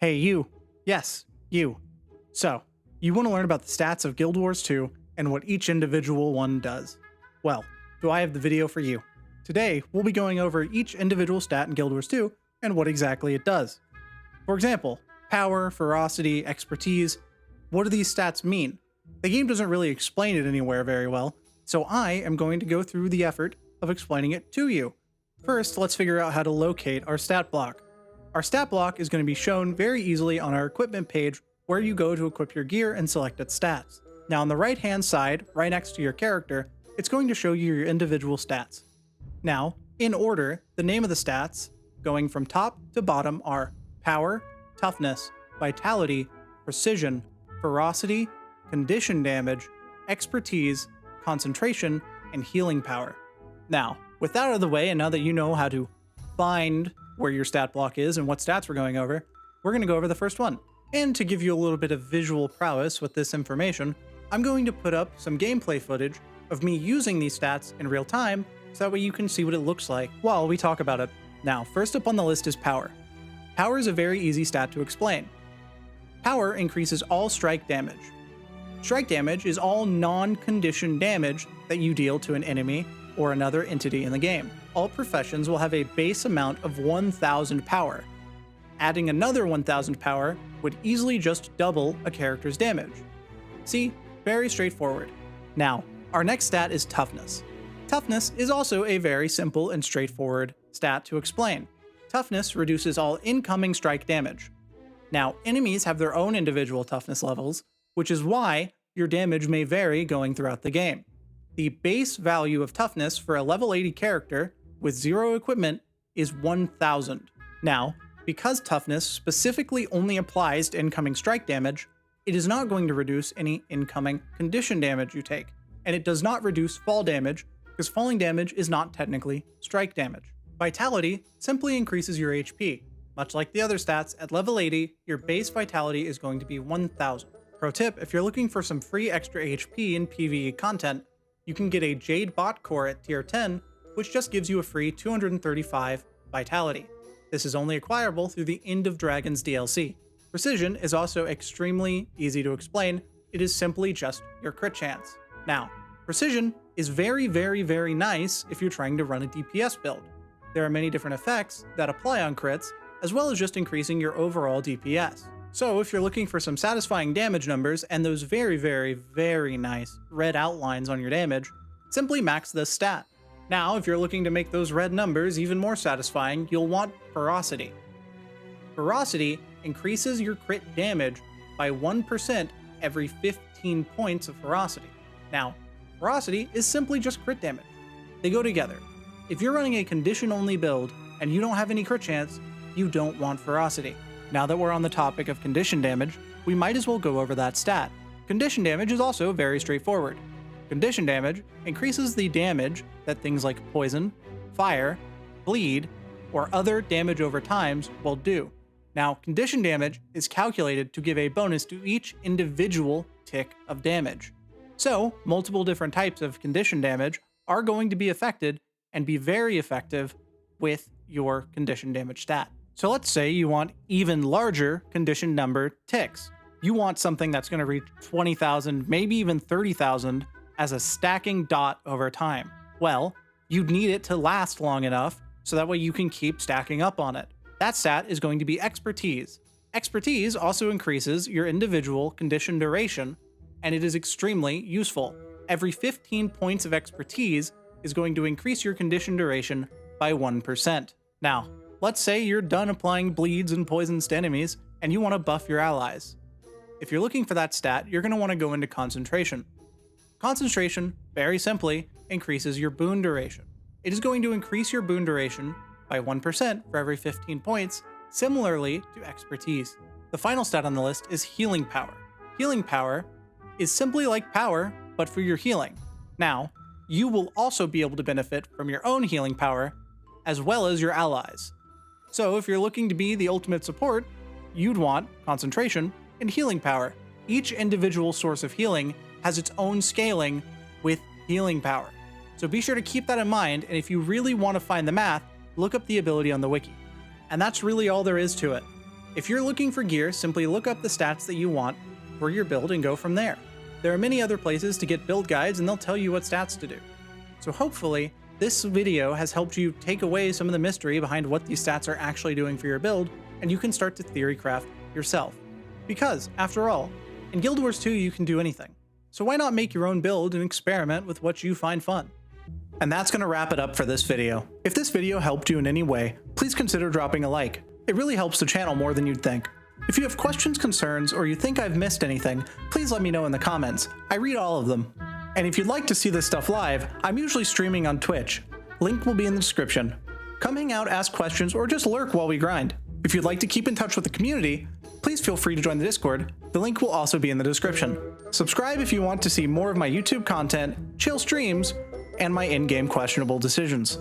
Hey, you. Yes, you. So, you want to learn about the stats of Guild Wars 2 and what each individual one does. Well, do I have the video for you. Today, we'll be going over each individual stat in Guild Wars 2 and what exactly it does. For example, power, ferocity, expertise. What do these stats mean? The game doesn't really explain it anywhere very well, so I am going to go through the effort of explaining it to you. First, let's figure out how to locate our stat block. Our stat block is going to be shown very easily on our equipment page where you go to equip your gear and select its stats. Now on the right hand side, right next to your character, it's going to show you your individual stats. Now, in order, the name of the stats, going from top to bottom, are power, toughness, vitality, precision, ferocity, condition damage, expertise, concentration, and healing power. Now, with that out of the way, and now that you know how to find where your stat block is and what stats we're going over, we're going to go over the first one. And to give you a little bit of visual prowess with this information, I'm going to put up some gameplay footage of me using these stats in real time, so that way you can see what it looks like while we talk about it. Now, first up on the list is power. Power is a very easy stat to explain. Power increases all strike damage. Strike damage is all non-conditioned damage that you deal to an enemy or another entity in the game. All professions will have a base amount of 1000 power. Adding another 1000 power would easily just double a character's damage. See, very straightforward. Now, our next stat is toughness. Toughness is also a very simple and straightforward stat to explain. Toughness reduces all incoming strike damage. Now, enemies have their own individual toughness levels, which is why your damage may vary going throughout the game. The base value of toughness for a level 80 character with 0 equipment is 1000. Now, because toughness specifically only applies to incoming strike damage, it is not going to reduce any incoming condition damage you take, and it does not reduce fall damage because falling damage is not technically strike damage. Vitality simply increases your HP. Much like the other stats, at level 80, your base vitality is going to be 1000. Pro tip, if you're looking for some free extra HP in PvE content, you can get a Jade Bot Core at tier 10, which just gives you a free 235 vitality. This is only acquirable through the End of Dragons DLC. Precision is also extremely easy to explain. It is simply just your crit chance. Now, precision is very nice if you're trying to run a DPS build. There are many different effects that apply on crits, as well as just increasing your overall DPS. So if you're looking for some satisfying damage numbers and those very nice red outlines on your damage, simply max this stat. Now, if you're looking to make those red numbers even more satisfying, you'll want ferocity. Ferocity increases your crit damage by 1% every 15 points of ferocity. Now, ferocity is simply just crit damage. They go together. If you're running a condition-only build and you don't have any crit chance, you don't want ferocity. Now that we're on the topic of condition damage, we might as well go over that stat. Condition damage is also very straightforward. Condition damage increases the damage that things like poison, fire, bleed, or other damage over times will do. Now, condition damage is calculated to give a bonus to each individual tick of damage. So, multiple different types of condition damage are going to be affected and be very effective with your condition damage stat. So let's say you want even larger condition number ticks. You want something that's going to reach 20,000, maybe even 30,000 as a stacking dot over time. Well, you'd need it to last long enough so that way you can keep stacking up on it. That stat is going to be expertise. Expertise also increases your individual condition duration, and it is extremely useful. Every 15 points of expertise is going to increase your condition duration by 1%. Now, let's say you're done applying bleeds and poisons to enemies and you want to buff your allies. If you're looking for that stat, you're going to want to go into concentration. Concentration, very simply, increases your boon duration. It is going to increase your boon duration by 1% for every 15 points, similarly to expertise. The final stat on the list is healing power. Healing power is simply like power, but for your healing. Now, you will also be able to benefit from your own healing power, as well as your allies. So if you're looking to be the ultimate support, you'd want concentration and healing power. Each individual source of healing has its own scaling with healing power. So be sure to keep that in mind, and if you really want to find the math, look up the ability on the wiki. And that's really all there is to it. If you're looking for gear, simply look up the stats that you want for your build and go from there. There are many other places to get build guides and they'll tell you what stats to do. So hopefully, this video has helped you take away some of the mystery behind what these stats are actually doing for your build, and you can start to theory craft yourself. Because, after all, in Guild Wars 2 you can do anything. So why not make your own build and experiment with what you find fun? And that's going to wrap it up for this video. If this video helped you in any way, please consider dropping a like. It really helps the channel more than you'd think. If you have questions, concerns, or you think I've missed anything, please let me know in the comments. I read all of them. And if you'd like to see this stuff live, I'm usually streaming on Twitch. Link will be in the description. Come hang out, ask questions, or just lurk while we grind. If you'd like to keep in touch with the community, please feel free to join the Discord. The link will also be in the description. Subscribe if you want to see more of my YouTube content, chill streams, and my in-game questionable decisions.